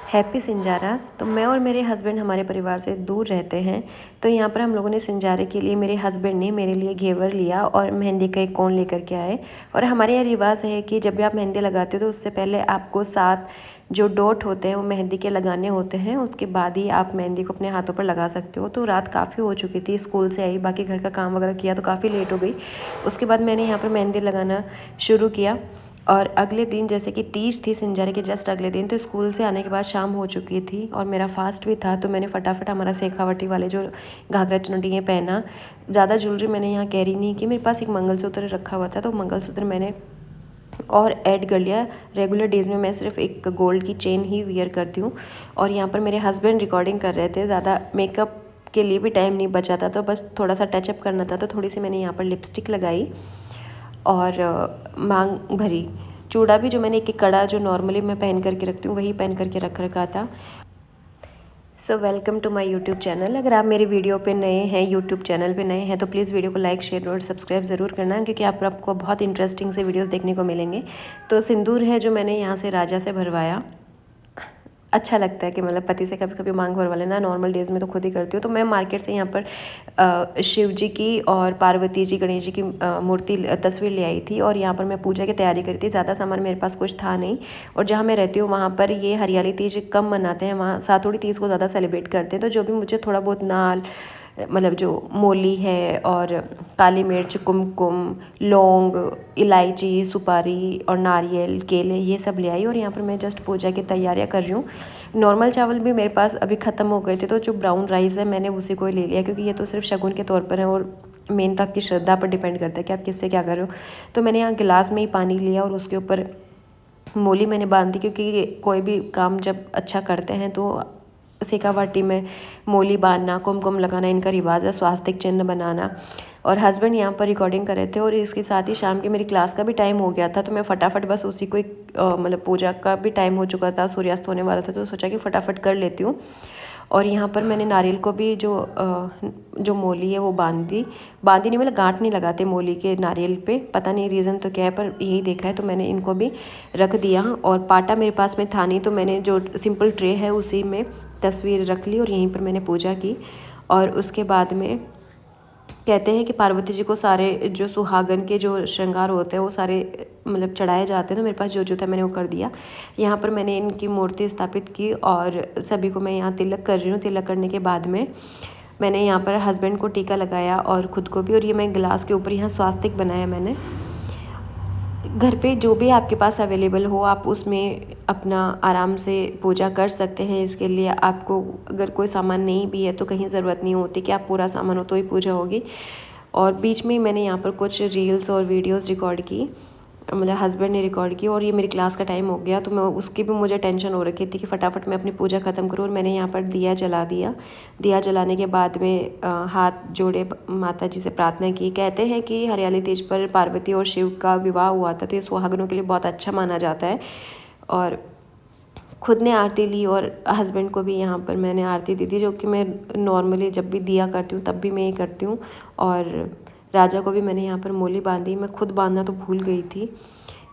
Happy Sinjara. तो मैं और मेरे हस्बैंड हमारे परिवार से दूर रहते हैं, तो यहाँ पर हम लोगों ने सिंजारे के लिए मेरे हस्बैंड ने मेरे लिए घेवर लिया और मेहंदी का एक कोन लेकर के आए। और हमारे यहाँ रिवाज है कि जब भी आप मेहंदी लगाते हो तो उससे पहले आपको 7 जो डॉट होते हैं वो मेहंदी के लगाने होते हैं, उसके बाद ही आप मेहंदी को अपने हाथों पर लगा सकते हो। तो रात काफ़ी हो चुकी थी, स्कूल से आई, बाकी घर का काम वगैरह किया तो काफ़ी लेट हो गई। उसके बाद मैंने यहाँ पर मेहंदी लगाना शुरू किया और अगले दिन जैसे कि तीज थी सिंजारे के जस्ट अगले दिन, तो स्कूल से आने के बाद शाम हो चुकी थी और मेरा फास्ट भी था। तो मैंने फटाफट हमारा शेखावटी वाले जो घाघरा चुनरी है पहना। ज़्यादा ज्वेलरी मैंने यहाँ कैरी नहीं की, मेरे पास एक मंगलसूत्र रखा हुआ था तो मंगलसूत्र मैंने और ऐड कर लिया। रेगुलर डेज़ में मैं सिर्फ एक गोल्ड की चेन ही वियर करती हूँ। और यहाँ पर मेरे हस्बैंड रिकॉर्डिंग कर रहे थे, ज़्यादा मेकअप के लिए भी टाइम नहीं बचा था तो बस थोड़ा सा टचअप करना था, तो थोड़ी सी मैंने यहाँ पर लिपस्टिक लगाई और मांग भरी। चूड़ा भी जो मैंने एक कड़ा जो नॉर्मली मैं पहन करके रखती हूँ वही पहन करके रख रखा था। So welcome to my YouTube channel. अगर आप मेरे वीडियो पे नए हैं, यूट्यूब चैनल पे नए हैं, तो प्लीज़ वीडियो को लाइक शेयर और सब्सक्राइब ज़रूर करना, क्योंकि आपको बहुत इंटरेस्टिंग से वीडियोस देखने को मिलेंगे। तो सिंदूर है जो मैंने यहाँ से राजा से भरवाया। अच्छा लगता है कि मतलब पति से कभी कभी मांग भरवा लेना। नॉर्मल डेज़ में तो खुद ही करती हूँ। तो मैं मार्केट से यहाँ पर शिव जी की और पार्वती जी गणेश जी की मूर्ति तस्वीर ले आई थी और यहाँ पर मैं पूजा की तैयारी करी थी। ज़्यादा सामान मेरे पास कुछ था नहीं। और जहाँ मैं रहती हूँ वहाँ पर ये हरियाली तीज कम मनाते हैं, वहाँ सातोड़ी तीज को ज़्यादा सेलिब्रेट करते हैं। तो जो भी मुझे थोड़ा बहुत नाल मतलब जो मोली है और काली मिर्च, कुमकुम, लौंग, इलायची, सुपारी और नारियल, केले, ये सब ले आई। और यहाँ पर मैं जस्ट पूजा की तैयारियाँ कर रही हूँ। नॉर्मल चावल भी मेरे पास अभी ख़त्म हो गए थे, तो जो ब्राउन राइस है मैंने उसी को ही ले लिया, क्योंकि ये तो सिर्फ शगुन के तौर पर है और मेन तो आपकी श्रद्धा पर डिपेंड करता है कि आप किससे क्या कर रहे हो। तो मैंने यहाँ गिलास में ही पानी लिया और उसके ऊपर मोली मैंने बांध दी, क्योंकि कोई भी काम जब अच्छा करते हैं तो शेखावाटी में मोली बांधना, कुमकुम लगाना इनका रिवाज है, स्वास्तिक चिन्ह बनाना। और हस्बैंड यहाँ पर रिकॉर्डिंग कर रहे थे और इसके साथ ही शाम की मेरी क्लास का भी टाइम हो गया था, तो मैं फटाफट बस उसी को मतलब पूजा का भी टाइम हो चुका था, सूर्यास्त होने वाला था, तो सोचा कि फटाफट कर लेती हूँ। और यहाँ पर मैंने नारियल को भी जो मोली है वो बांधी नहीं, मतलब गांठ नहीं लगाते मोली के नारियल पे, पता नहीं रीज़न तो क्या है, पर यही देखा है। तो मैंने इनको भी रख दिया और पाटा मेरे पास में था नहीं, तो मैंने जो सिंपल ट्रे है उसी में तस्वीर रख ली और यहीं पर मैंने पूजा की। और उसके बाद में कहते हैं कि पार्वती जी को सारे जो सुहागन के जो श्रृंगार होते हैं वो सारे मतलब चढ़ाए जाते हैं, तो मेरे पास जो था मैंने वो कर दिया। यहाँ पर मैंने इनकी मूर्ति स्थापित की और सभी को मैं यहाँ तिलक कर रही हूँ। तिलक करने के बाद में मैंने यहाँ पर हस्बैंड को टीका लगाया और ख़ुद को भी, और ये मैं गिलास के ऊपर यहाँ स्वास्तिक बनाया मैंने। घर पे जो भी आपके पास अवेलेबल हो आप उसमें अपना आराम से पूजा कर सकते हैं। इसके लिए आपको अगर कोई सामान नहीं भी है तो कहीं ज़रूरत नहीं होती कि आप पूरा सामान हो तो ही पूजा होगी। और बीच में मैंने यहाँ पर कुछ रील्स और वीडियोस रिकॉर्ड की, मतलब हस्बैंड ने रिकॉर्ड की। और ये मेरी क्लास का टाइम हो गया तो मैं उसकी भी मुझे टेंशन हो रखी थी कि फटाफट मैं अपनी पूजा ख़त्म करूँ। और मैंने यहाँ पर दिया जला दिया। दिया जलाने के बाद में हाथ जोड़े माता जी से प्रार्थना की। कहते हैं कि हरियाली तीज पर पार्वती और शिव का विवाह हुआ था, तो ये सुहागनों के लिए बहुत अच्छा माना जाता है। और खुद ने आरती ली और हस्बैंड को भी यहाँ पर मैंने आरती दी थी, जो कि मैं नॉर्मली जब भी दिया करती हूँ तब भी मैं ये करती हूँ। और राजा को भी मैंने यहाँ पर मोली बांधी। मैं खुद बांधना तो भूल गई थी,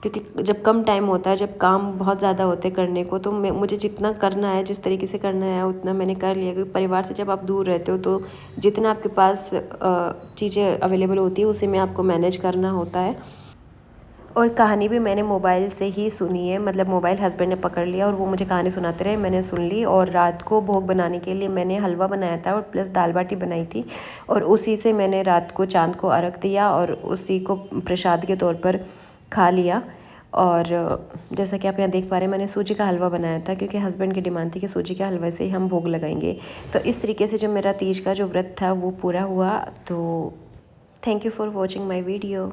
क्योंकि जब कम टाइम होता है, जब काम बहुत ज़्यादा होते हैं करने को, तो मुझे जितना करना है, जिस तरीके से करना है उतना मैंने कर लिया। क्योंकि परिवार से जब आप दूर रहते हो तो जितना आपके पास चीज़ें अवेलेबल होती है उसी में आपको मैनेज करना होता है। और कहानी भी मैंने मोबाइल से ही सुनी है, मतलब मोबाइल हस्बैंड ने पकड़ लिया और वो मुझे कहानी सुनाते रहे, मैंने सुन ली। और रात को भोग बनाने के लिए मैंने हलवा बनाया था और प्लस दाल बाटी बनाई थी, और उसी से मैंने रात को चाँद को अर्घ दिया और उसी को प्रसाद के तौर पर खा लिया। और जैसा कि आप यहाँ देख पा रहे हैं मैंने सूजी का हलवा बनाया था, क्योंकि हस्बैंड की डिमांड थी कि सूजी के हलवे से ही हम भोग लगाएंगे। तो इस तरीके से जो मेरा तीज का जो व्रत था वो पूरा हुआ। तो thank you for watching my video.